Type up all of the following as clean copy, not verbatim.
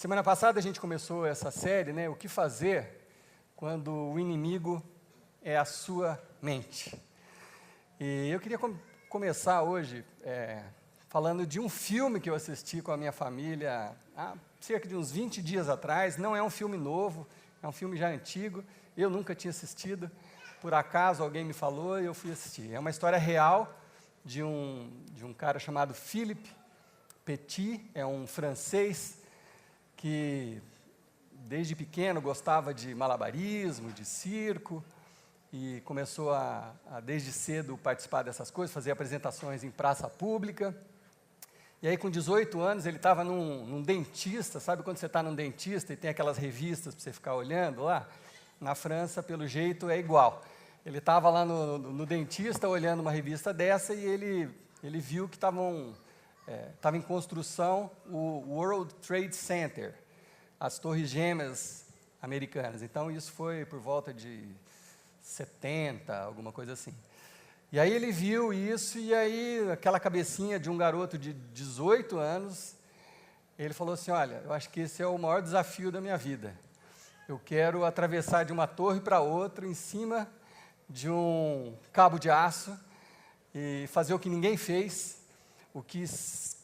Semana passada a gente começou essa série, né? O que fazer quando o inimigo é a sua mente. E eu queria começar hoje falando de um filme que eu assisti com a minha família há cerca de uns 20 dias atrás. Não é um filme novo, é um filme já antigo. Eu nunca tinha assistido. Por acaso alguém me falou e eu fui assistir. É uma história real de um cara chamado Philippe Petit, é um francês que desde pequeno gostava de malabarismo, de circo, e começou desde cedo participar dessas coisas, fazer apresentações em praça pública. E aí com 18 anos ele estava num dentista, sabe quando você está num dentista e tem aquelas revistas para você ficar olhando lá? Na França, pelo jeito, é igual. Ele estava lá no dentista olhando uma revista dessa e ele viu que estava em construção o World Trade Center, as torres gêmeas americanas. Então isso foi por volta de 70, alguma coisa assim. E aí ele viu isso e aí aquela cabecinha de um garoto de 18 anos, ele falou assim, olha, eu acho que esse é o maior desafio da minha vida. Eu quero atravessar de uma torre para outra em cima de um cabo de aço e fazer o que ninguém fez, o que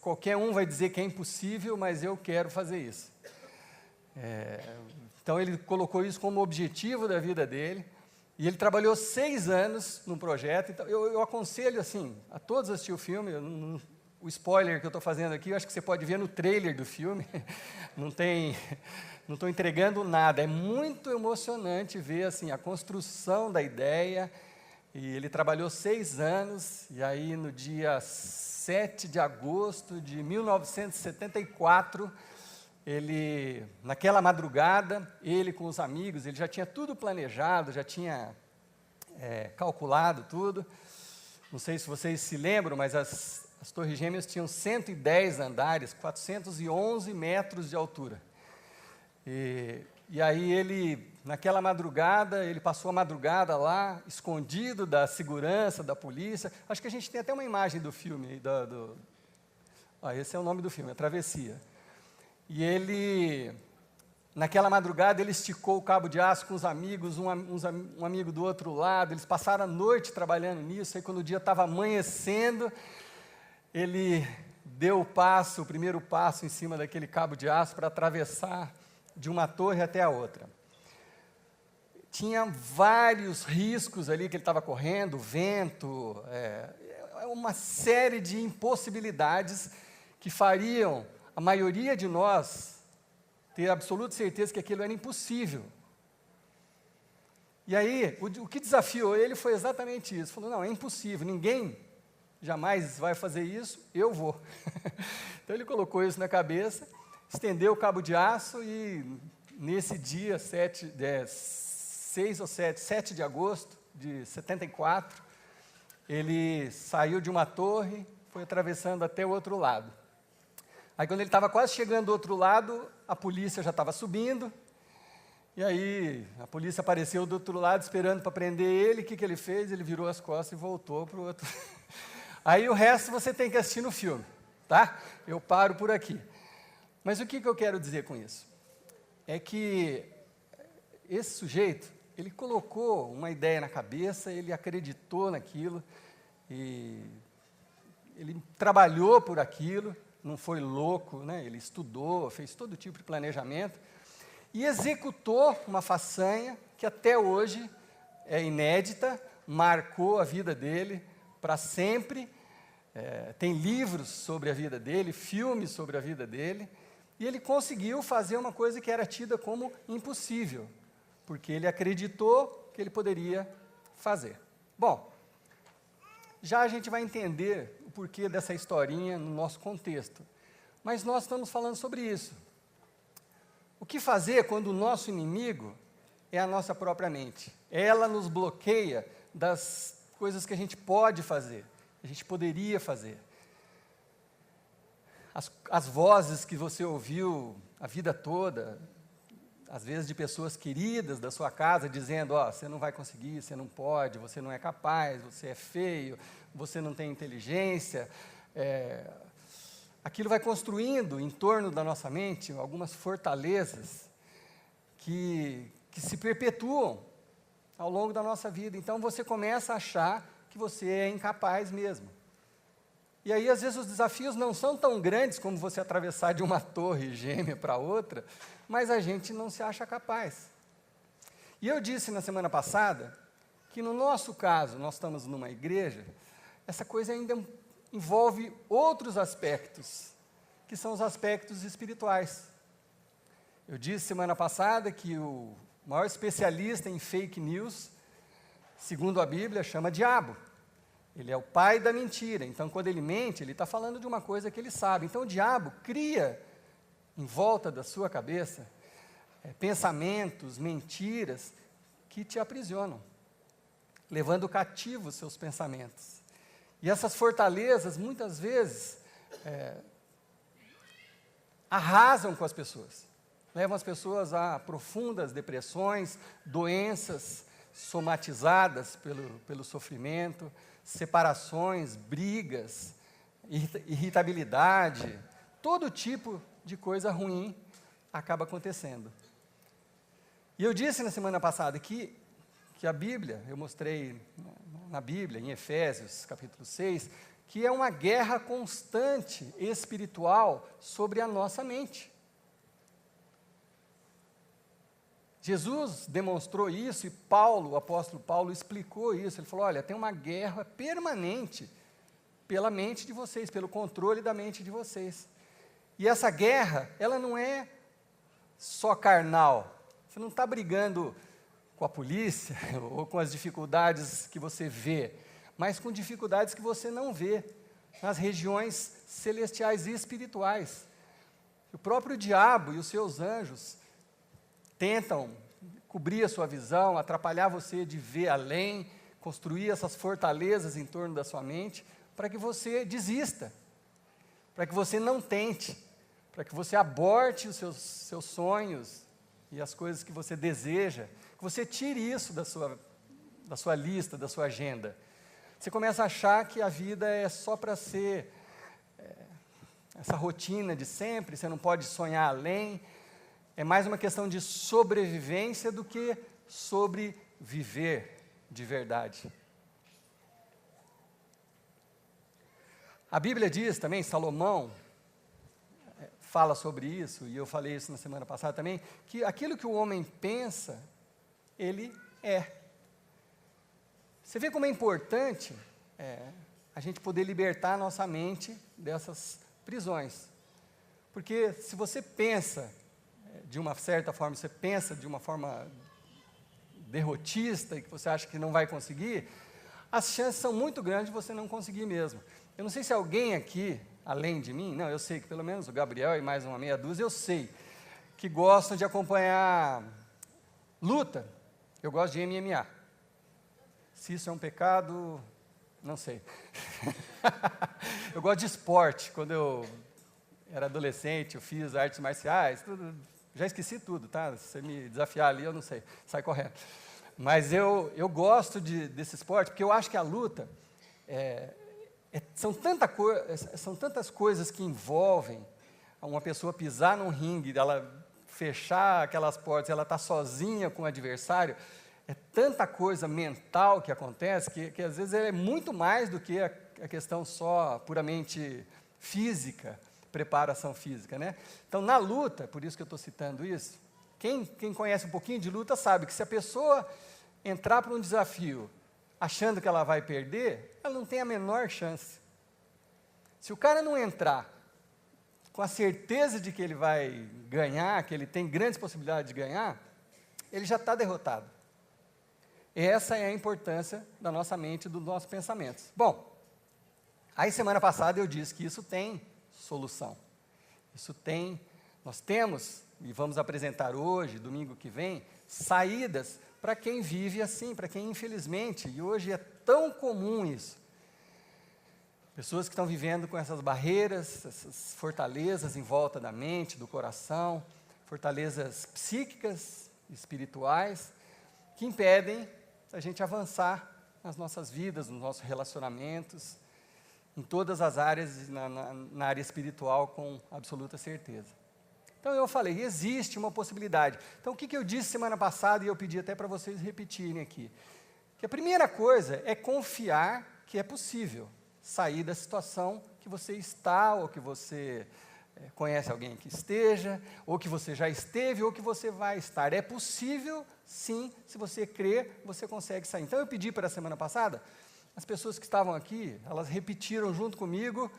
qualquer um vai dizer que é impossível, mas eu quero fazer isso. Então ele colocou isso como objetivo da vida dele, e ele trabalhou 6 anos no projeto. Então eu aconselho assim, a todos assistir o filme. O spoiler que eu estou fazendo aqui, eu acho que você pode ver no trailer do filme, não estou entregando nada, é muito emocionante ver assim, a construção da ideia. E ele trabalhou 6 anos, e aí no dia 7 de agosto de 1974, naquela madrugada, ele com os amigos, ele já tinha tudo planejado, já tinha calculado tudo. Não sei se vocês se lembram, mas as torres gêmeas tinham 110 andares, 411 metros de altura. E aí naquela madrugada, ele passou a madrugada lá, escondido da segurança, da polícia. Acho que a gente tem até uma imagem do filme. Esse é o nome do filme, A Travessia. E naquela madrugada, ele esticou o cabo de aço com os amigos, um amigo do outro lado. Eles passaram a noite trabalhando nisso. Aí quando o dia estava amanhecendo, ele deu o primeiro passo em cima daquele cabo de aço para atravessar de uma torre até a outra. Tinha vários riscos ali que ele estava correndo, vento, uma série de impossibilidades que fariam a maioria de nós ter absoluta certeza que aquilo era impossível. E aí, o que desafiou ele foi exatamente isso. Falou, não, é impossível, ninguém jamais vai fazer isso, eu vou. Então ele colocou isso na cabeça, estendeu o cabo de aço e nesse dia 7 de agosto de 74, ele saiu de uma torre, foi atravessando até o outro lado. Aí quando ele estava quase chegando do outro lado, a polícia já estava subindo, e aí a polícia apareceu do outro lado esperando para prender ele. O que ele fez? Ele virou as costas e voltou para o outro. Aí o resto você tem que assistir no filme, tá? Eu paro por aqui. Mas o que eu quero dizer com isso? É que esse sujeito, ele colocou uma ideia na cabeça, ele acreditou naquilo, e ele trabalhou por aquilo, não foi louco, né? Ele estudou, fez todo tipo de planejamento, e executou uma façanha que até hoje é inédita, marcou a vida dele para sempre. Tem livros sobre a vida dele, filmes sobre a vida dele, e ele conseguiu fazer uma coisa que era tida como impossível, porque ele acreditou que ele poderia fazer. Bom, já a gente vai entender o porquê dessa historinha no nosso contexto, mas nós estamos falando sobre isso. O que fazer quando o nosso inimigo é a nossa própria mente? Ela nos bloqueia das coisas que a gente pode fazer, a gente poderia fazer. As vozes que você ouviu a vida toda, às vezes de pessoas queridas da sua casa, dizendo, você não vai conseguir, você não pode, você não é capaz, você é feio, você não tem inteligência. aquilo vai construindo em torno da nossa mente algumas fortalezas que se perpetuam ao longo da nossa vida. Então você começa a achar que você é incapaz mesmo. E aí, às vezes, os desafios não são tão grandes como você atravessar de uma torre gêmea para outra, mas a gente não se acha capaz. E eu disse na semana passada que, no nosso caso, nós estamos numa igreja, essa coisa ainda envolve outros aspectos, que são os aspectos espirituais. Eu disse semana passada que o maior especialista em fake news, segundo a Bíblia, chama diabo. Ele é o pai da mentira. Então, quando ele mente, ele está falando de uma coisa que ele sabe. Então, o diabo cria em volta da sua cabeça pensamentos, mentiras que te aprisionam, levando cativo os seus pensamentos. E essas fortalezas, muitas vezes, arrasam com as pessoas, levam as pessoas a profundas depressões, doenças somatizadas pelo sofrimento, separações, brigas, irritabilidade, todo tipo de coisa ruim acaba acontecendo. E eu disse na semana passada que a Bíblia, eu mostrei na Bíblia, em Efésios, capítulo 6, que é uma guerra constante espiritual sobre a nossa mente. Jesus demonstrou isso e Paulo, o apóstolo Paulo, explicou isso. Ele falou, olha, tem uma guerra permanente pela mente de vocês, pelo controle da mente de vocês. E essa guerra, ela não é só carnal. Você não está brigando com a polícia ou com as dificuldades que você vê, mas com dificuldades que você não vê, nas regiões celestiais e espirituais. O próprio diabo e os seus anjos tentam cobrir a sua visão, atrapalhar você de ver além, construir essas fortalezas em torno da sua mente, para que você desista, para que você não tente, para que você aborte os seus sonhos e as coisas que você deseja, que você tire isso da sua lista, da sua agenda. Você começa a achar que a vida é só para ser essa rotina de sempre, você não pode sonhar além. É mais uma questão de sobrevivência do que sobreviver de verdade. A Bíblia diz também, Salomão fala sobre isso, e eu falei isso na semana passada também, que aquilo que o homem pensa, ele é. Você vê como é importante a gente poder libertar a nossa mente dessas prisões. Porque se você pensa de uma certa forma, você pensa de uma forma derrotista e que você acha que não vai conseguir, as chances são muito grandes de você não conseguir mesmo. Eu não sei se alguém aqui, além de mim, não, eu sei que pelo menos o Gabriel e mais uma meia dúzia, eu sei, que gostam de acompanhar luta. Eu gosto de MMA. Se isso é um pecado, não sei. Eu gosto de esporte. Quando eu era adolescente, eu fiz artes marciais, tudo. Já esqueci tudo, tá? Se você me desafiar ali, eu não sei, sai correndo. Mas eu gosto desse esporte, porque eu acho que a luta são tantas coisas que envolvem uma pessoa pisar num ringue, ela fechar aquelas portas, ela está sozinha com o adversário, é tanta coisa mental que acontece, que às vezes é muito mais do que a questão só puramente física, preparação física, né? Então, na luta, por isso que eu estou citando isso, quem conhece um pouquinho de luta sabe que se a pessoa entrar para um desafio achando que ela vai perder, ela não tem a menor chance. Se o cara não entrar com a certeza de que ele vai ganhar, que ele tem grandes possibilidades de ganhar, ele já está derrotado. Essa é a importância da nossa mente e dos nossos pensamentos. Bom, aí semana passada eu disse que isso tem solução. Nós temos, e vamos apresentar hoje, domingo que vem, saídas para quem vive assim, para quem infelizmente, e hoje é tão comum isso, pessoas que estão vivendo com essas barreiras, essas fortalezas em volta da mente, do coração, fortalezas psíquicas, espirituais, que impedem a gente avançar nas nossas vidas, nos nossos relacionamentos. em todas as áreas, na área espiritual, com absoluta certeza. Então eu falei, existe uma possibilidade. Então o que eu disse semana passada, e eu pedi até para vocês repetirem aqui, que a primeira coisa é confiar que é possível sair da situação que você está, ou que você conhece alguém que esteja, ou que você já esteve, ou que você vai estar. É possível, sim, se você crer, você consegue sair. Então eu pedi para a semana passada, as pessoas que estavam aqui, elas repetiram junto comigo,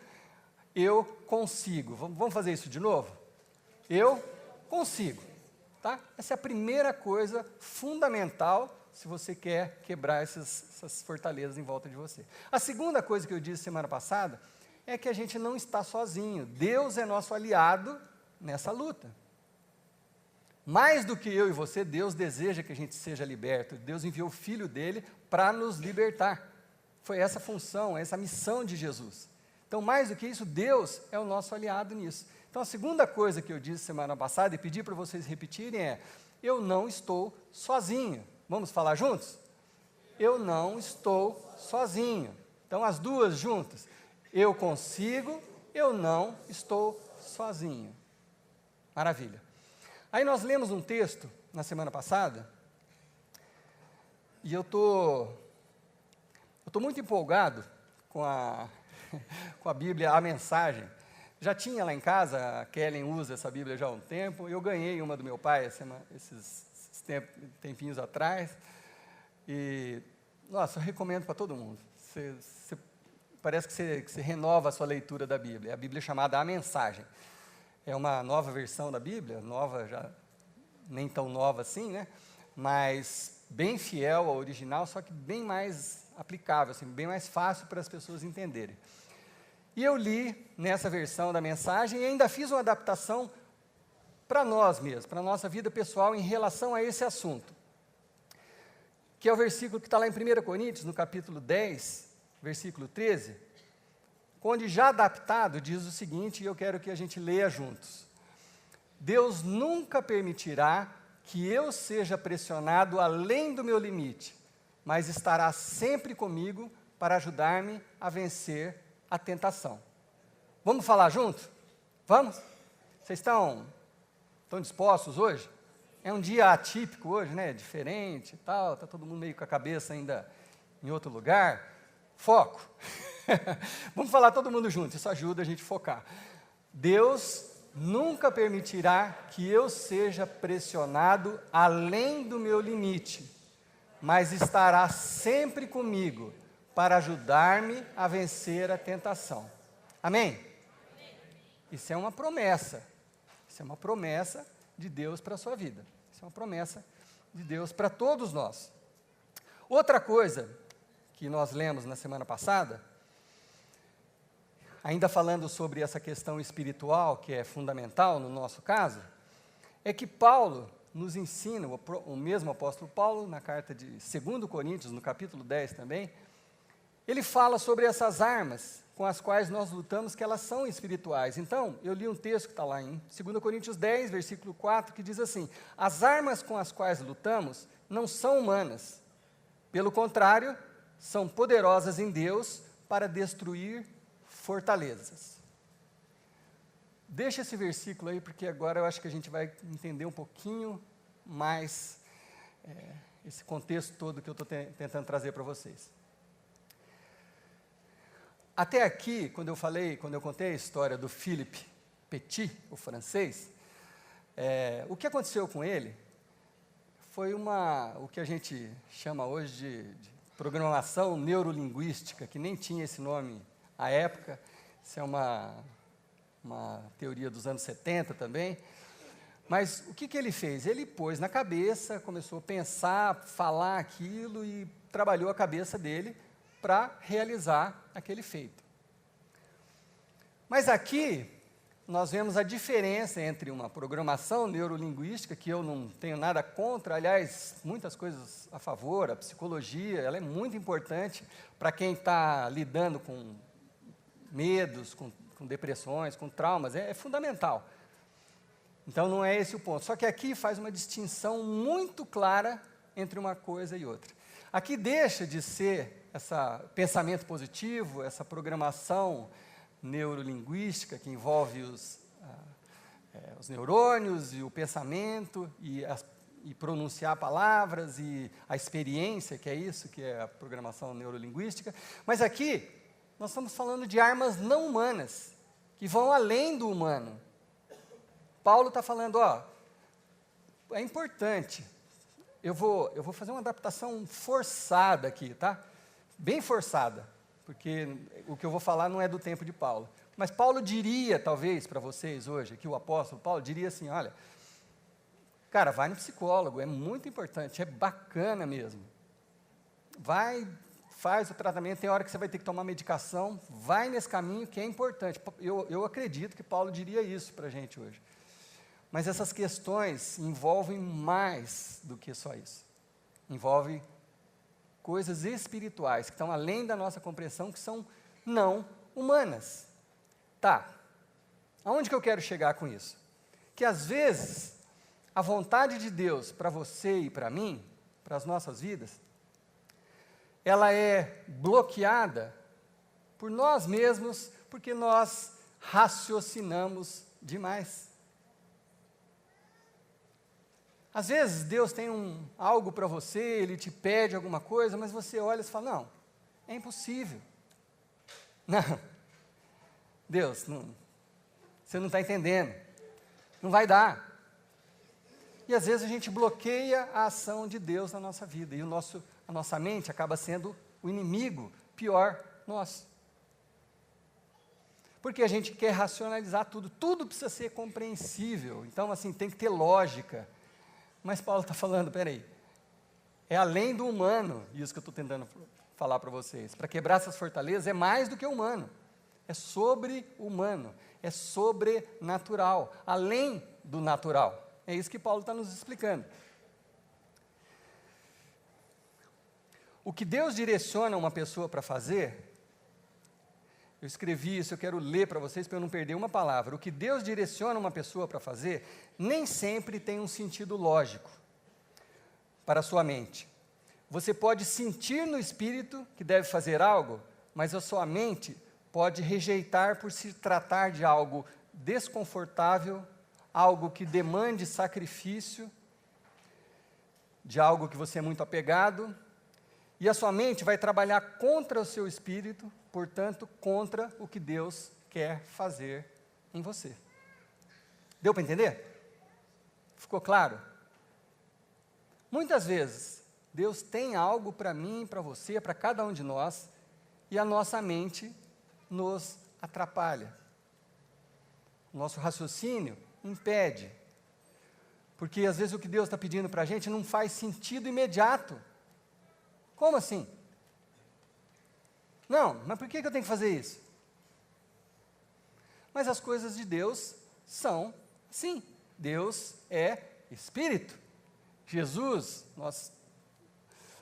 eu consigo. Vamos fazer isso de novo? Eu consigo, tá? Essa é a primeira coisa fundamental se você quer quebrar essas fortalezas em volta de você. A segunda coisa que eu disse semana passada é que a gente não está sozinho. Deus é nosso aliado nessa luta. Mais do que eu e você, Deus deseja que a gente seja liberto. Deus enviou o Filho dele para nos libertar. Foi essa a função, essa a missão de Jesus. Então, mais do que isso, Deus é o nosso aliado nisso. Então, a segunda coisa que eu disse semana passada e pedi para vocês repetirem é: eu não estou sozinho. Vamos falar juntos? Eu não estou sozinho. Então, as duas juntas. Eu consigo, eu não estou sozinho. Maravilha. Aí nós lemos um texto na semana passada, e eu tô muito empolgado com a Bíblia, a mensagem. Já tinha lá em casa, a Kellen usa essa Bíblia já há um tempo, eu ganhei uma do meu pai esses tempinhos atrás, e, nossa, eu recomendo para todo mundo. Parece que você renova a sua leitura da Bíblia. É a Bíblia chamada A Mensagem. É uma nova versão da Bíblia, nova, já nem tão nova assim, né? Mas bem fiel ao original, só que bem mais aplicável, assim, bem mais fácil para as pessoas entenderem. E eu li nessa versão da Mensagem e ainda fiz uma adaptação para nós mesmos, para a nossa vida pessoal em relação a esse assunto, que é o versículo que está lá em 1 Coríntios, no capítulo 10, versículo 13, onde já adaptado diz o seguinte, e eu quero que a gente leia juntos: Deus nunca permitirá que eu seja pressionado além do meu limite, mas estará sempre comigo para ajudar-me a vencer a tentação. Vamos falar junto? Vamos? Vocês estão dispostos hoje? É um dia atípico hoje, né? Diferente e tal, está todo mundo meio com a cabeça ainda em outro lugar. Foco. Vamos falar todo mundo junto, isso ajuda a gente a focar. Deus nunca permitirá que eu seja pressionado além do meu limite, mas estará sempre comigo para ajudar-me a vencer a tentação. Amém? Isso é uma promessa. Isso é uma promessa de Deus para a sua vida. Isso é uma promessa de Deus para todos nós. Outra coisa que nós lemos na semana passada, ainda falando sobre essa questão espiritual, que é fundamental no nosso caso, é que Paulo nos ensina, o mesmo apóstolo Paulo, na carta de 2 Coríntios, no capítulo 10 também, ele fala sobre essas armas com as quais nós lutamos, que elas são espirituais. Então, eu li um texto que está lá em 2 Coríntios 10, versículo 4, que diz assim: as armas com as quais lutamos não são humanas, pelo contrário, são poderosas em Deus para destruir fortalezas. Deixa esse versículo aí, porque agora eu acho que a gente vai entender um pouquinho mais esse contexto todo que eu estou tentando trazer para vocês. Até aqui, quando eu contei a história do Philippe Petit, o francês, o que aconteceu com ele foi o que a gente chama hoje de programação neurolinguística, que nem tinha esse nome à época. Isso é uma teoria dos anos 70 também. Mas o que ele fez? Ele pôs na cabeça, começou a pensar, falar aquilo e trabalhou a cabeça dele para realizar aquele feito. Mas aqui nós vemos a diferença entre uma programação neurolinguística, que eu não tenho nada contra, aliás, muitas coisas a favor, a psicologia, ela é muito importante para quem está lidando com medos, com depressões, com traumas, é fundamental. Então não é esse o ponto. Só que aqui faz uma distinção muito clara entre uma coisa e outra. Aqui deixa de ser esse pensamento positivo, essa programação neurolinguística que envolve os neurônios e o pensamento e pronunciar palavras e a experiência, que é isso, que é a programação neurolinguística. Mas aqui nós estamos falando de armas não humanas, que vão além do humano. Paulo está falando, é importante, eu vou fazer uma adaptação forçada aqui, tá? Bem forçada, porque o que eu vou falar não é do tempo de Paulo. Mas Paulo diria, talvez, para vocês hoje, aqui o apóstolo Paulo diria assim, olha, cara, vai no psicólogo, é muito importante, é bacana mesmo. Vai, faz o tratamento, tem hora que você vai ter que tomar medicação, vai nesse caminho que é importante. Eu acredito que Paulo diria isso para a gente hoje. Mas essas questões envolvem mais do que só isso. Envolvem coisas espirituais, que estão além da nossa compreensão, que são não humanas. Tá, aonde que eu quero chegar com isso? Que às vezes, a vontade de Deus para você e para mim, para as nossas vidas, ela é bloqueada por nós mesmos, porque nós raciocinamos demais. Às vezes Deus tem algo para você, Ele te pede alguma coisa, mas você olha e fala, não, é impossível. Não, Deus, você não está entendendo, não vai dar. E às vezes a gente bloqueia a ação de Deus na nossa vida, e a nossa mente acaba sendo o inimigo pior nosso. Porque a gente quer racionalizar tudo precisa ser compreensível, então assim, tem que ter lógica. Mas Paulo está falando, peraí, é além do humano, isso que eu estou tentando falar para vocês. Para quebrar essas fortalezas é mais do que humano, é sobre-humano, é sobrenatural, além do natural. É isso que Paulo está nos explicando. O que Deus direciona uma pessoa para fazer, eu escrevi isso, eu quero ler para vocês para eu não perder uma palavra. O que Deus direciona uma pessoa para fazer, nem sempre tem um sentido lógico para a sua mente. Você pode sentir no espírito que deve fazer algo, mas a sua mente pode rejeitar por se tratar de algo desconfortável, algo que demande sacrifício, de algo que você é muito apegado, e a sua mente vai trabalhar contra o seu espírito, portanto, contra o que Deus quer fazer em você. Deu para entender? Ficou claro? Muitas vezes, Deus tem algo para mim, para você, para cada um de nós, e a nossa mente nos atrapalha. O nosso raciocínio impede. Porque às vezes o que Deus está pedindo para a gente não faz sentido imediato. Como assim? Não, mas por que eu tenho que fazer isso? Mas as coisas de Deus são assim. Deus é Espírito. Jesus,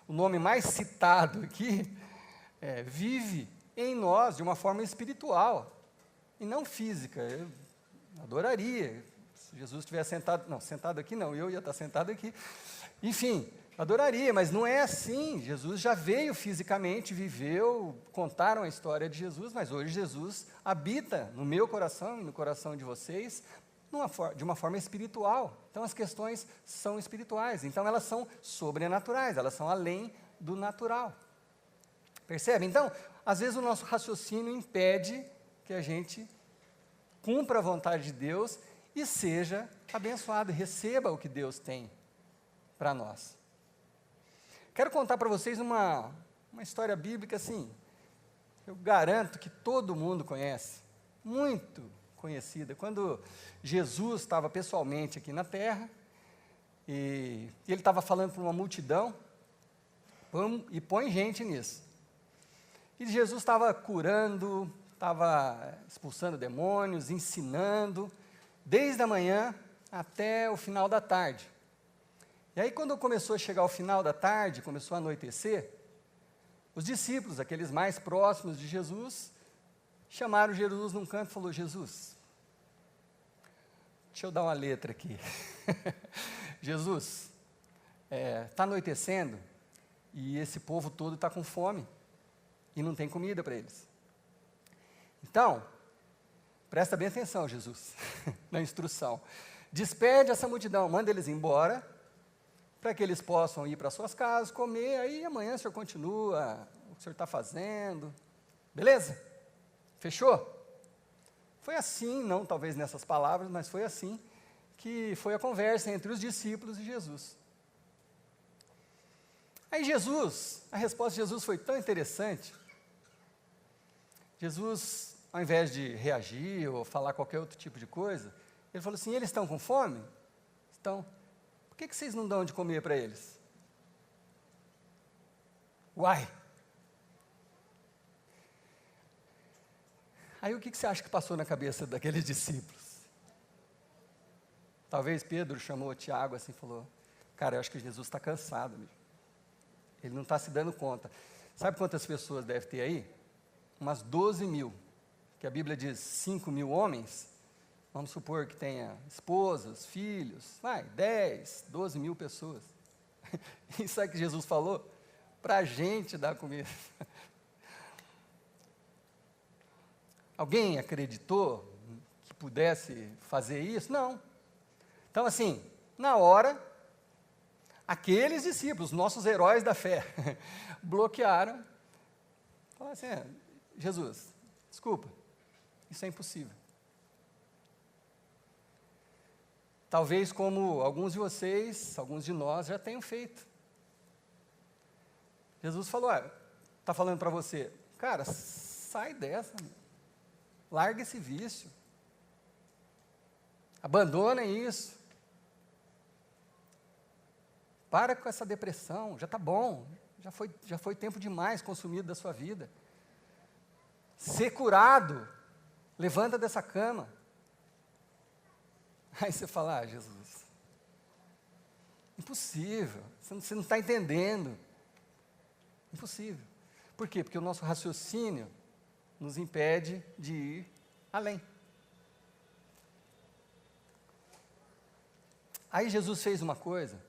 o nome mais citado aqui, vive em nós de uma forma espiritual e não física. Eu adoraria, se Jesus estivesse sentado aqui não, eu ia estar sentado aqui. Enfim, adoraria, mas não é assim. Jesus já veio fisicamente, viveu, contaram a história de Jesus, mas hoje Jesus habita no meu coração e no coração de vocês, de uma forma espiritual. Então as questões são espirituais, então elas são sobrenaturais, elas são além do natural. Percebe? Então, às vezes o nosso raciocínio impede que a gente cumpra a vontade de Deus e seja abençoado, receba o que Deus tem para nós. Quero contar para vocês uma história bíblica assim, eu garanto que todo mundo conhece, muito conhecida. Quando Jesus estava pessoalmente aqui na terra, e ele estava falando para uma multidão, e põe gente nisso. E Jesus estava curando, estava expulsando demônios, ensinando, desde a manhã até o final da tarde. E aí quando começou a chegar ao final da tarde, começou a anoitecer, os discípulos, aqueles mais próximos de Jesus, chamaram Jesus num canto e falou, Jesus, deixa eu dar uma letra aqui. Jesus, está anoitecendo e esse povo todo está com fome, e não tem comida para eles. Então, presta bem atenção, Jesus, na instrução. Despede essa multidão, manda eles embora, para que eles possam ir para suas casas, comer, aí amanhã o senhor continua o que o senhor está fazendo. Beleza? Fechou? Foi assim, não talvez nessas palavras, mas foi assim que foi a conversa entre os discípulos e Jesus. Aí Jesus, a resposta de Jesus foi tão interessante. Jesus, ao invés de reagir ou falar qualquer outro tipo de coisa, ele falou assim: eles estão com fome? Estão. Por que vocês não dão de comer para eles? Uai! Aí o que você acha que passou na cabeça daqueles discípulos? Talvez Pedro chamou Tiago assim e falou: cara, eu acho que Jesus está cansado, bicho. Ele não está se dando conta. Sabe quantas pessoas deve ter aí? Umas 12 mil, que a Bíblia diz 5 mil homens. Vamos supor que tenha esposas, filhos, 10, 12 mil pessoas. E sabe o que Jesus falou? Para a gente dar comida. Alguém acreditou que pudesse fazer isso? Não. Então, assim, na hora, aqueles discípulos, nossos heróis da fé, bloquearam. Falaram assim: Jesus, desculpa, isso é impossível. Talvez como alguns de vocês, alguns de nós já tenham feito. Jesus falou: está falando para você, cara, sai dessa, larga esse vício, abandona isso, para com essa depressão, já está bom, já foi tempo demais consumido da sua vida. Ser curado, levanta dessa cama. Aí você fala: Jesus, impossível, você não está entendendo. Impossível. Por quê? Porque o nosso raciocínio nos impede de ir além. Aí Jesus fez uma coisa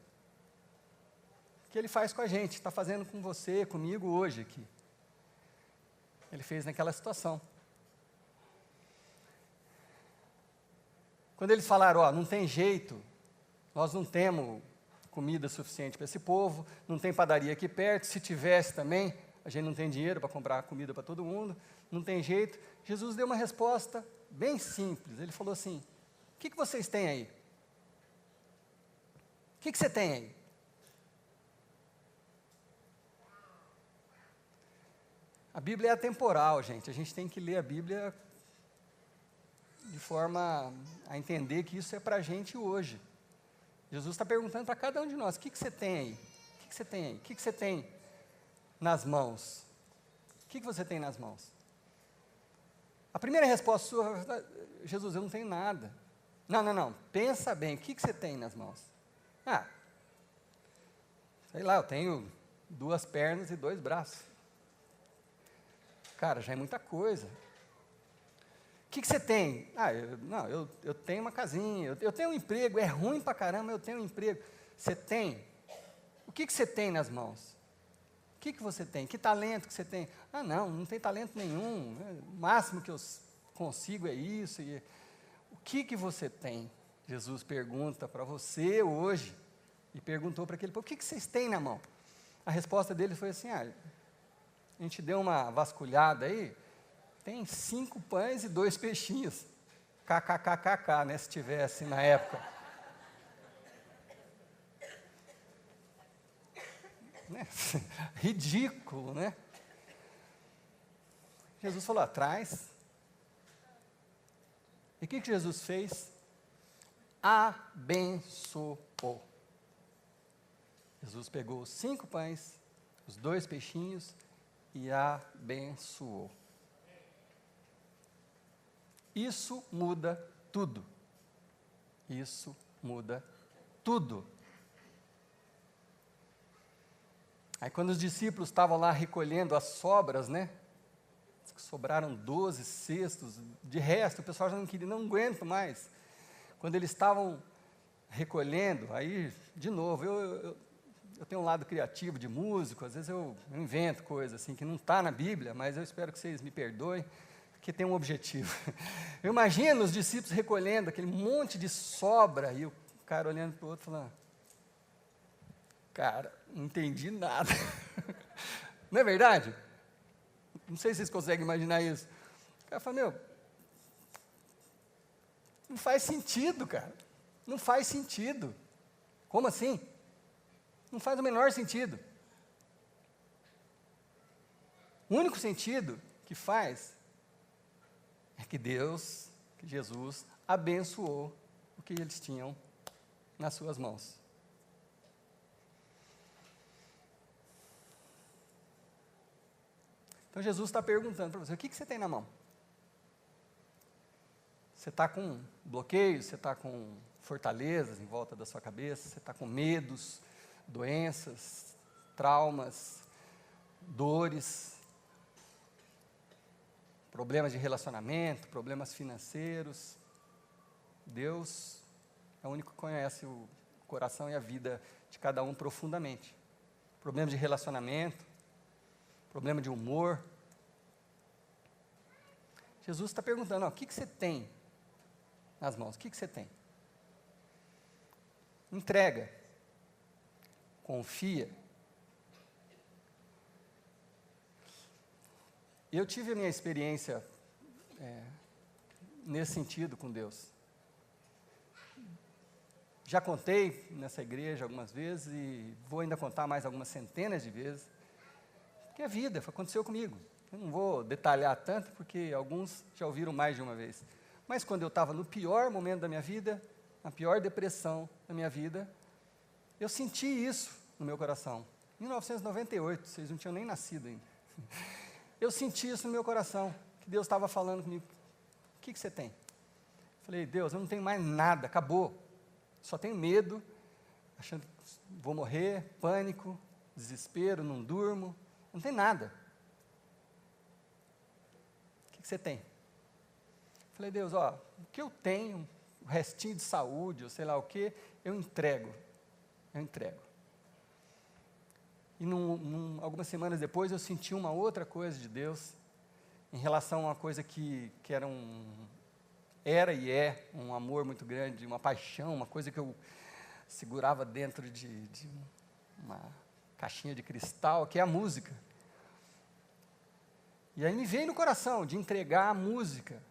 que ele faz com a gente, está fazendo com você, comigo hoje aqui. Ele fez naquela situação. Quando eles falaram: não tem jeito, nós não temos comida suficiente para esse povo, não tem padaria aqui perto, se tivesse também, a gente não tem dinheiro para comprar comida para todo mundo, não tem jeito. Jesus deu uma resposta bem simples. Ele falou assim: o que vocês têm aí? O que você tem aí? A Bíblia é atemporal, gente. A gente tem que ler a Bíblia de forma a entender que isso é para a gente hoje. Jesus está perguntando para cada um de nós: o que você tem aí? O que você tem aí? O que você tem nas mãos? O que você tem nas mãos? A primeira resposta sua: Jesus, eu não tenho nada. Não. Pensa bem, o que você tem nas mãos? Sei lá, eu tenho 2 pernas e 2 braços. Cara, já é muita coisa. O que você tem? Eu tenho uma casinha, eu tenho um emprego, é ruim pra caramba, eu tenho um emprego. Você tem? O que você tem nas mãos? O que você tem? Que talento que você tem? Não tem talento nenhum, o máximo que eu consigo é isso. O que você tem? Jesus pergunta para você hoje, e perguntou para aquele povo: o que vocês têm na mão? A resposta dele foi assim: a gente deu uma vasculhada aí, tem 5 pães e 2 peixinhos. KKKKK, né, se tivesse na época. Né? Ridículo, né? Jesus falou: atrás. E o que Jesus fez? Abençoou. Jesus pegou os 5 pães, os 2 peixinhos e abençoou. Isso muda tudo. Isso muda tudo. Aí quando os discípulos estavam lá recolhendo as sobras, né? Sobraram 12 cestos, de resto o pessoal já não queria, não aguento mais. Quando eles estavam recolhendo, aí, de novo, eu tenho um lado criativo de músico, às vezes eu invento coisas assim que não está na Bíblia, mas eu espero que vocês me perdoem, porque tem um objetivo. Eu imagino os discípulos recolhendo aquele monte de sobra e o cara olhando para o outro falando, cara, não entendi nada. Não é verdade? Não sei se vocês conseguem imaginar isso. O cara fala, meu, não faz sentido, cara. Não faz sentido. Como assim? Não faz o menor sentido. O único sentido que faz é que Deus, que Jesus, abençoou o que eles tinham nas suas mãos. Então Jesus está perguntando para você, o que você tem na mão? Você está com bloqueios, você está com fortalezas em volta da sua cabeça, você está com medos, doenças, traumas, dores, problemas de relacionamento, problemas financeiros. Deus é o único que conhece o coração e a vida de cada um profundamente. Problemas de relacionamento, problema de humor. Jesus está perguntando, o que você tem nas mãos? O que você tem? Entrega. Confia. Eu tive a minha experiência nesse sentido com Deus. Já contei nessa igreja algumas vezes e vou ainda contar mais algumas centenas de vezes, porque a vida aconteceu comigo. Eu não vou detalhar tanto, porque alguns já ouviram mais de uma vez. Mas quando eu estava no pior momento da minha vida, na pior depressão da minha vida, eu senti isso no meu coração. Em 1998, vocês não tinham nem nascido ainda. Eu senti isso no meu coração, que Deus estava falando comigo. O que você tem? Falei, Deus, eu não tenho mais nada, acabou. Só tenho medo, achando que vou morrer, pânico, desespero, não durmo, não tem nada. O que você tem? Falei, Deus, o que eu tenho, o restinho de saúde, ou sei lá o que, eu entrego. E algumas semanas depois eu senti uma outra coisa de Deus, em relação a uma coisa que era e é um amor muito grande, uma paixão, uma coisa que eu segurava dentro de uma caixinha de cristal, que é a música. E aí me veio no coração de entregar a música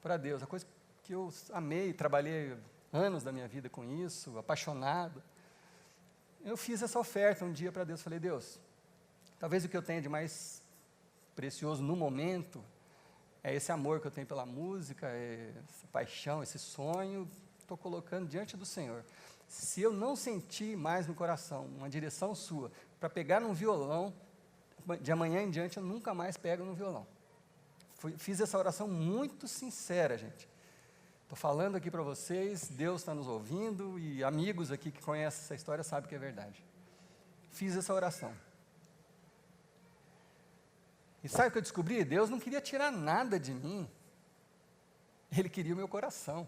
para Deus, a coisa que eu amei, trabalhei anos da minha vida com isso, apaixonado. Eu fiz essa oferta um dia para Deus, falei, Deus, talvez o que eu tenha de mais precioso no momento é esse amor que eu tenho pela música, essa paixão, esse sonho, estou colocando diante do Senhor. Se eu não sentir mais no coração uma direção sua para pegar num violão, de amanhã em diante eu nunca mais pego no violão. Fiz essa oração muito sincera, gente. Estou falando aqui para vocês, Deus está nos ouvindo e amigos aqui que conhecem essa história sabem que é verdade. Fiz essa oração. E sabe o que eu descobri? Deus não queria tirar nada de mim. Ele queria o meu coração.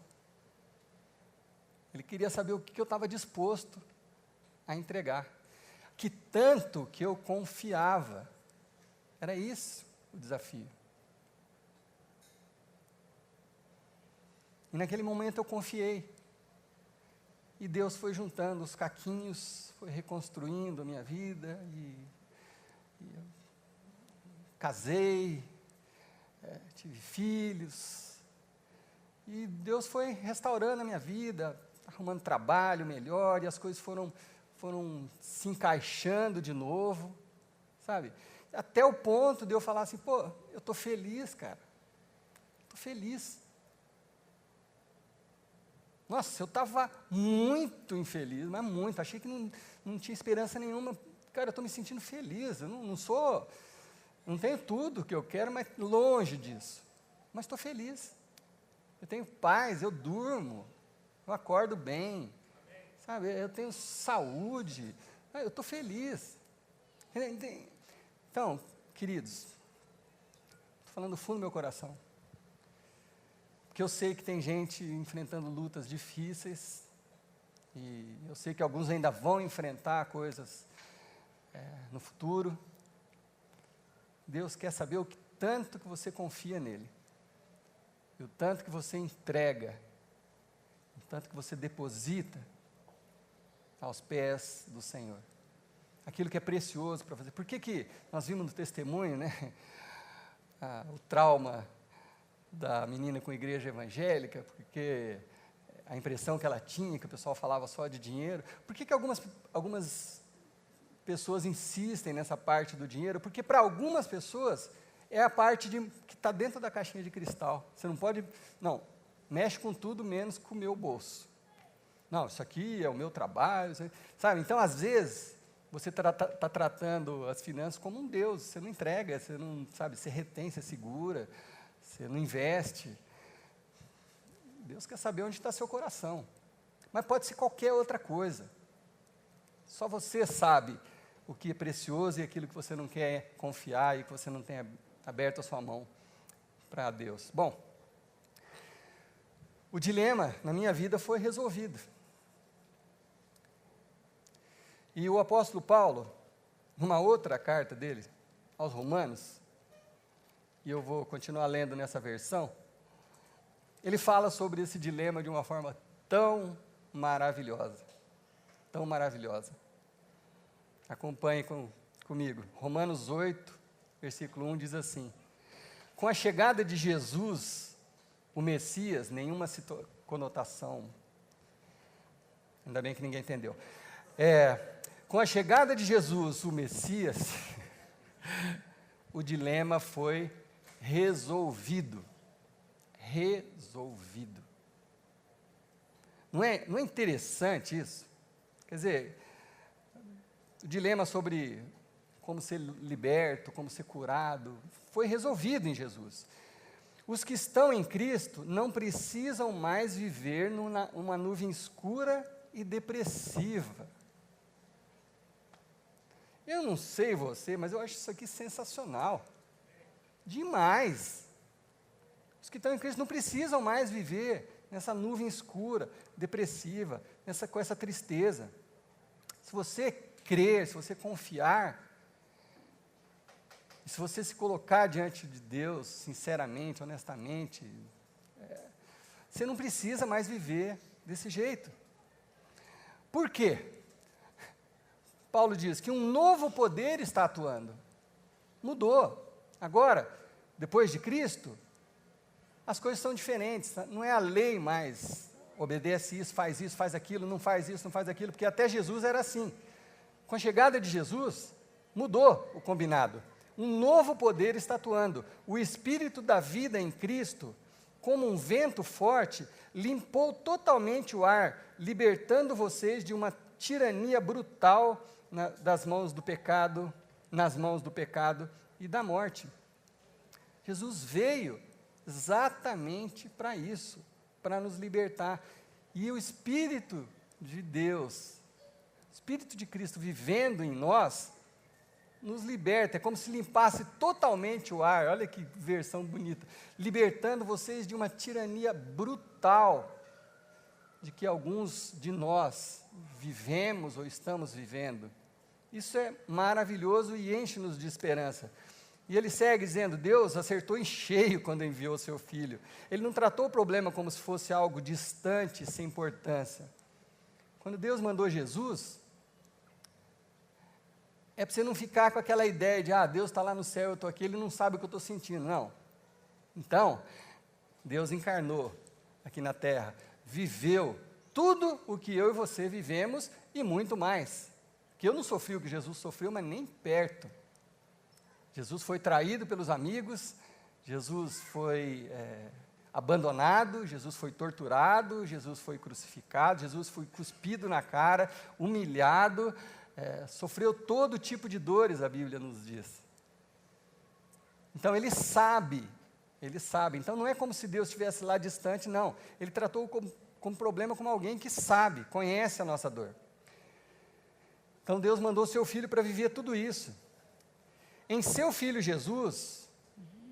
Ele queria saber o que eu estava disposto a entregar. Que tanto que eu confiava. Era isso o desafio. E naquele momento eu confiei. E Deus foi juntando os caquinhos, foi reconstruindo a minha vida, e eu casei, tive filhos, e Deus foi restaurando a minha vida, arrumando trabalho melhor, e as coisas foram se encaixando de novo, sabe? Até o ponto de eu falar assim, eu estou feliz, cara, estou feliz. Nossa, eu estava muito infeliz, mas muito, achei que não tinha esperança nenhuma. Cara, eu estou me sentindo feliz, eu não tenho tudo que eu quero, mas longe disso. Mas estou feliz, eu tenho paz, eu durmo, eu acordo bem, sabe, eu tenho saúde, eu estou feliz. Então, queridos, estou falando do fundo do meu coração. Porque eu sei que tem gente enfrentando lutas difíceis, e eu sei que alguns ainda vão enfrentar coisas no futuro. Deus quer saber o tanto que você confia nele, e o tanto que você entrega, o tanto que você deposita aos pés do Senhor. Aquilo que é precioso para fazer. Por que nós vimos no testemunho, né, o trauma da menina com igreja evangélica, porque a impressão que ela tinha, que o pessoal falava só de dinheiro. Por que algumas pessoas insistem nessa parte do dinheiro? Porque para algumas pessoas é a parte que está dentro da caixinha de cristal. Você não pode, não, mexe com tudo menos com o meu bolso. Não, isso aqui é o meu trabalho, sabe? Então, às vezes, você está tratando as finanças como um Deus. Você não entrega, você não, sabe, você retém, você segura, você não investe. Deus quer saber onde está seu coração. Mas pode ser qualquer outra coisa. Só você sabe o que é precioso e aquilo que você não quer confiar e que você não tem aberto a sua mão para Deus. Bom, o dilema na minha vida foi resolvido. E o apóstolo Paulo, numa outra carta dele, aos Romanos, e eu vou continuar lendo nessa versão, ele fala sobre esse dilema de uma forma tão maravilhosa, tão maravilhosa. Acompanhe comigo. Romanos 8, versículo 1 diz assim: com a chegada de Jesus, o Messias, nenhuma conotação, ainda bem que ninguém entendeu. Com a chegada de Jesus, o Messias, o dilema foi resolvido. Resolvido. Não é interessante isso? Quer dizer, o dilema sobre como ser liberto, como ser curado, foi resolvido em Jesus. Os que estão em Cristo não precisam mais viver numa nuvem escura e depressiva. Eu não sei você, mas eu acho isso aqui sensacional. Demais. Os que estão em Cristo não precisam mais viver nessa nuvem escura, depressiva, com essa tristeza. Se você crer, se você confiar, e se você se colocar diante de Deus, sinceramente, honestamente, você não precisa mais viver desse jeito. Por quê? Paulo diz que um novo poder está atuando. Mudou. Agora, depois de Cristo, as coisas são diferentes. Não é a lei mais, obedece isso, faz aquilo, não faz isso, não faz aquilo, porque até Jesus era assim. Com a chegada de Jesus, mudou o combinado. Um novo poder está atuando. O Espírito da vida em Cristo, como um vento forte, limpou totalmente o ar, libertando vocês de uma tirania brutal nas mãos do pecado e da morte. Jesus veio exatamente para isso, para nos libertar. E o Espírito de Deus, o Espírito de Cristo vivendo em nós, nos liberta. É como se limpasse totalmente o ar. Olha que versão bonita. Libertando vocês de uma tirania brutal, de que alguns de nós vivemos ou estamos vivendo. Isso é maravilhoso e enche-nos de esperança. E ele segue dizendo: Deus acertou em cheio quando enviou o seu Filho. Ele não tratou o problema como se fosse algo distante, sem importância. Quando Deus mandou Jesus, é para você não ficar com aquela ideia de, Deus está lá no céu, eu estou aqui, Ele não sabe o que eu estou sentindo. Não. Então, Deus encarnou aqui na terra, viveu tudo o que eu e você vivemos e muito mais. Que eu não sofri o que Jesus sofreu, mas nem perto. Jesus foi traído pelos amigos, Jesus foi abandonado, Jesus foi torturado, Jesus foi crucificado, Jesus foi cuspido na cara, humilhado, sofreu todo tipo de dores, a Bíblia nos diz. Então ele sabe. Então não é como se Deus estivesse lá distante, não. Ele tratou como problema como alguém que sabe, conhece a nossa dor. Então Deus mandou seu Filho para viver tudo isso. Em seu Filho Jesus,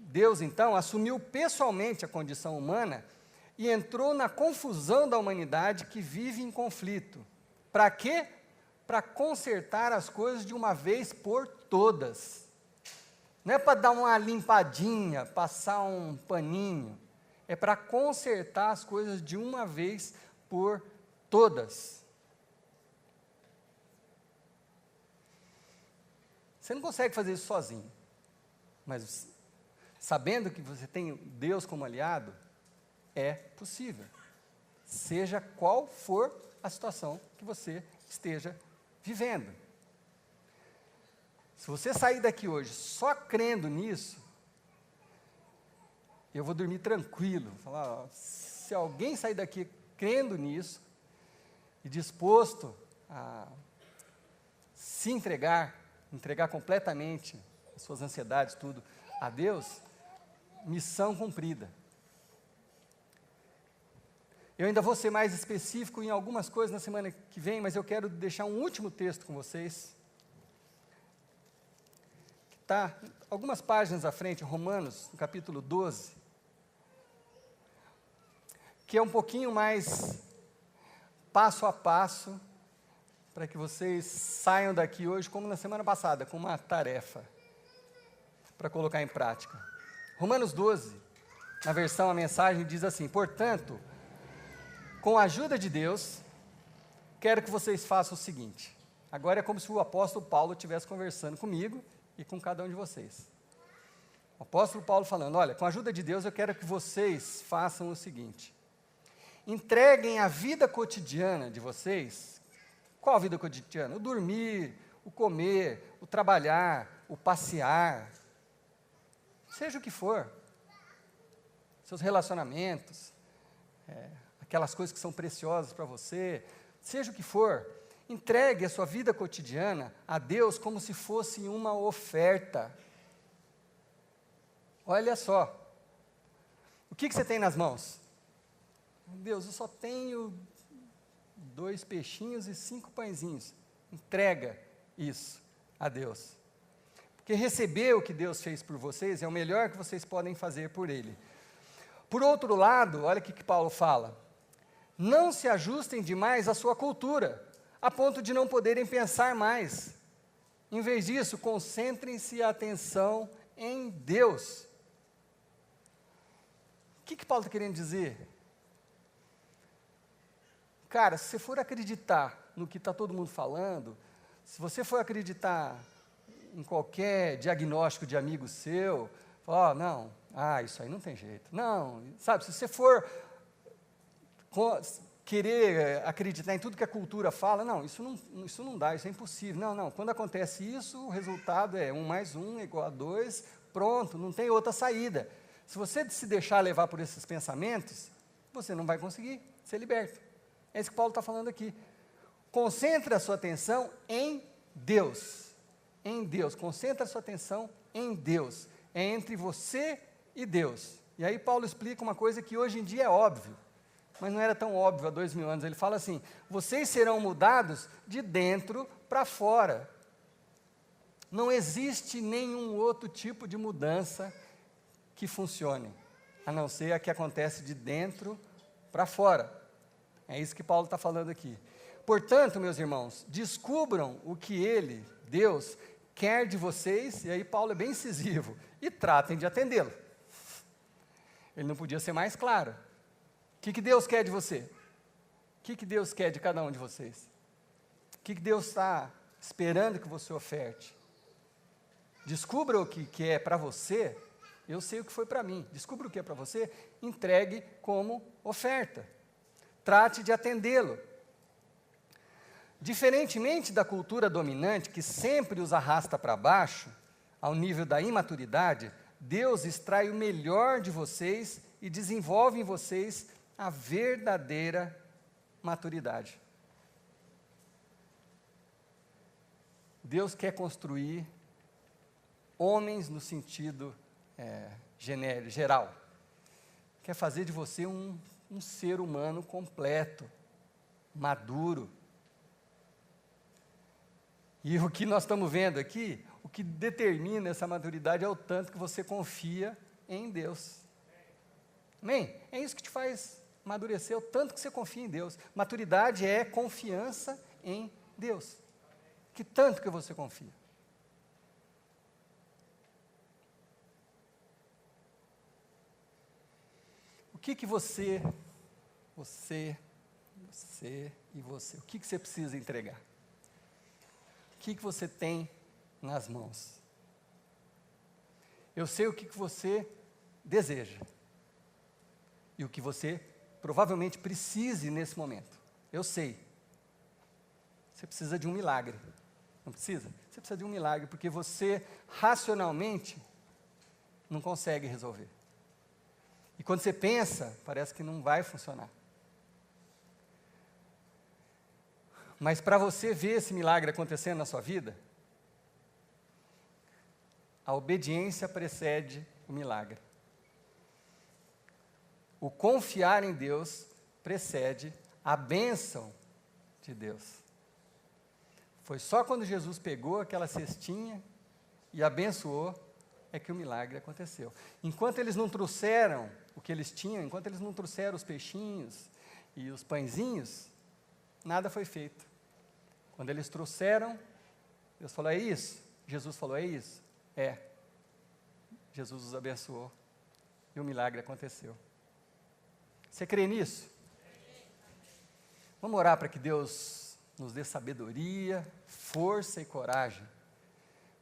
Deus então assumiu pessoalmente a condição humana e entrou na confusão da humanidade que vive em conflito. Para quê? Para consertar as coisas de uma vez por todas. Não é para dar uma limpadinha, passar um paninho. É para consertar as coisas de uma vez por todas. Você não consegue fazer isso sozinho. Mas sabendo que você tem Deus como aliado, é possível. Seja qual for a situação que você esteja vivendo. Se você sair daqui hoje só crendo nisso, eu vou dormir tranquilo. Falar, ó, se alguém sair daqui crendo nisso e disposto a se entregar completamente as suas ansiedades, tudo, a Deus, missão cumprida. Eu ainda vou ser mais específico em algumas coisas na semana que vem, mas eu quero deixar um último texto com vocês, que está algumas páginas à frente, Romanos, no capítulo 12, que é um pouquinho mais passo a passo, para que vocês saiam daqui hoje, como na semana passada, com uma tarefa, para colocar em prática. Romanos 12, na versão, a mensagem diz assim: portanto, com a ajuda de Deus, quero que vocês façam o seguinte. Agora é como se o apóstolo Paulo estivesse conversando comigo e com cada um de vocês. O apóstolo Paulo falando, olha, com a ajuda de Deus eu quero que vocês façam o seguinte. Entreguem a vida cotidiana de vocês. Qual a vida cotidiana? O dormir, o comer, o trabalhar, o passear, seja o que for, seus relacionamentos, aquelas coisas que são preciosas para você, seja o que for, entregue a sua vida cotidiana a Deus como se fosse uma oferta. Olha só, o que você tem nas mãos? Deus, eu só tenho 2 peixinhos e 5 pãezinhos. Entrega isso a Deus. Porque receber o que Deus fez por vocês é o melhor que vocês podem fazer por Ele. Por outro lado, olha o que Paulo fala. Não se ajustem demais à sua cultura, a ponto de não poderem pensar mais. Em vez disso, concentrem-se a atenção em Deus. O que Paulo está querendo dizer? Cara, se você for acreditar no que está todo mundo falando, se você for acreditar em qualquer diagnóstico de amigo seu, falar, não, isso aí não tem jeito. Não, sabe, se você for querer acreditar em tudo que a cultura fala, não, isso não dá, isso é impossível. Não, quando acontece isso, o resultado é 1 mais 1 igual a 2, pronto, não tem outra saída. Se você se deixar levar por esses pensamentos, você não vai conseguir ser liberto. É isso que Paulo está falando aqui. Concentre a sua atenção em Deus. Em Deus. Concentre a sua atenção em Deus. É entre você e Deus. E aí Paulo explica uma coisa que hoje em dia é óbvio, mas não era tão óbvio há 2000 anos. Ele fala assim, vocês serão mudados de dentro para fora. Não existe nenhum outro tipo de mudança que funcione, a não ser a que acontece de dentro para fora. É isso que Paulo está falando aqui. Portanto, meus irmãos, descubram o que Ele, Deus, quer de vocês, e aí Paulo é bem incisivo, e tratem de atendê-lo. Ele não podia ser mais claro. O que Deus quer de você? O que Deus quer de cada um de vocês? O que Deus está esperando que você oferte? Descubra o que é para você, eu sei o que foi para mim. Descubra o que é para você, entregue como oferta. Trate de atendê-lo. Diferentemente da cultura dominante, que sempre os arrasta para baixo, ao nível da imaturidade, Deus extrai o melhor de vocês e desenvolve em vocês a verdadeira maturidade. Deus quer construir homens no sentido genérico, geral. Quer fazer de você um ser humano completo, maduro. E o que nós estamos vendo aqui, o que determina essa maturidade é o tanto que você confia em Deus. Amém? É isso que te faz amadurecer, o tanto que você confia em Deus. Maturidade é confiança em Deus. Que tanto que você confia. O que você, o que você precisa entregar? O que você tem nas mãos? Eu sei o que você deseja e o que você provavelmente precise nesse momento. Eu sei. Você precisa de um milagre. Não precisa? Você precisa de um milagre, porque você, racionalmente, não consegue resolver. E quando você pensa, parece que não vai funcionar. Mas para você ver esse milagre acontecendo na sua vida, a obediência precede o milagre. O confiar em Deus precede a bênção de Deus. Foi só quando Jesus pegou aquela cestinha e abençoou, é que o milagre aconteceu. Enquanto eles não trouxeram o que eles tinham, enquanto eles não trouxeram os peixinhos e os pãezinhos, nada foi feito. Quando eles trouxeram, Deus falou, é isso? Jesus falou, é isso? É. Jesus os abençoou e o milagre aconteceu. Você crê nisso? Vamos orar para que Deus nos dê sabedoria, força e coragem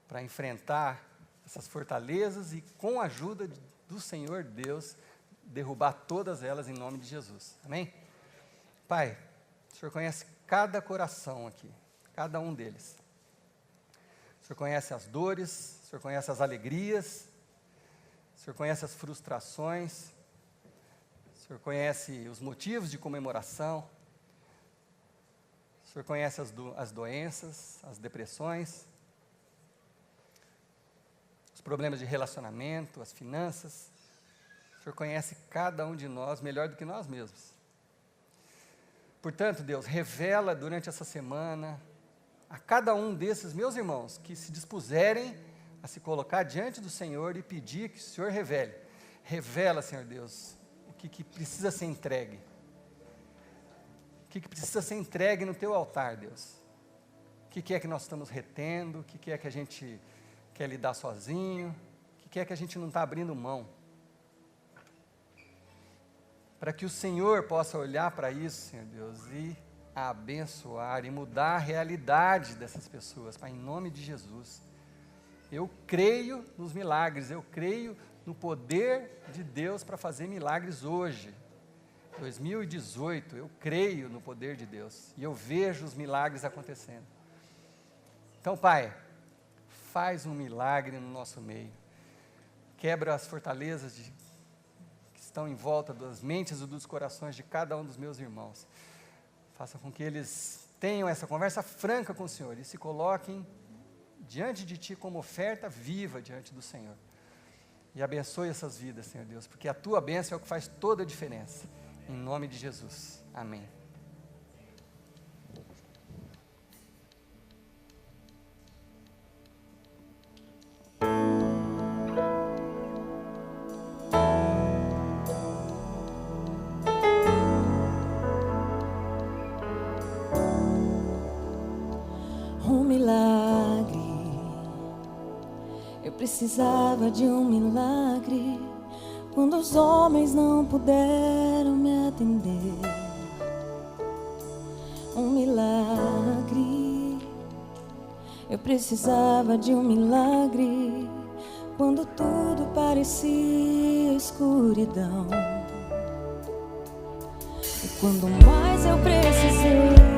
para enfrentar essas fortalezas e, com a ajuda do Senhor Deus, derrubar todas elas em nome de Jesus. Amém? Pai, o Senhor conhece cada coração aqui, cada um deles. O Senhor conhece as dores, o Senhor conhece as alegrias, o Senhor conhece as frustrações, o Senhor conhece os motivos de comemoração, o Senhor conhece as doenças, as depressões, os problemas de relacionamento, as finanças. O Senhor conhece cada um de nós melhor do que nós mesmos. Portanto, Deus, revela durante essa semana a cada um desses meus irmãos que se dispuserem a se colocar diante do Senhor e pedir que o Senhor revele. Revela, Senhor Deus, o que precisa ser entregue. O que precisa ser entregue no teu altar, Deus. O que é que nós estamos retendo, o que é que a gente quer lidar sozinho, o que é que a gente não está abrindo mão. Para que o Senhor possa olhar para isso, Senhor Deus, e abençoar e mudar a realidade dessas pessoas, Pai, em nome de Jesus. Eu creio nos milagres, eu creio no poder de Deus para fazer milagres hoje. 2018, eu creio no poder de Deus e eu vejo os milagres acontecendo. Então, Pai, faz um milagre no nosso meio. Quebra as fortalezas que estão em volta das mentes e dos corações de cada um dos meus irmãos. Faça com que eles tenham essa conversa franca com o Senhor e se coloquem diante de Ti como oferta viva diante do Senhor. E abençoe essas vidas, Senhor Deus, porque a Tua bênção é o que faz toda a diferença. Em nome de Jesus. Amém. Precisava de um milagre quando os homens não puderam me atender. Um milagre. Eu precisava de um milagre quando tudo parecia escuridão. E quando mais eu precisei,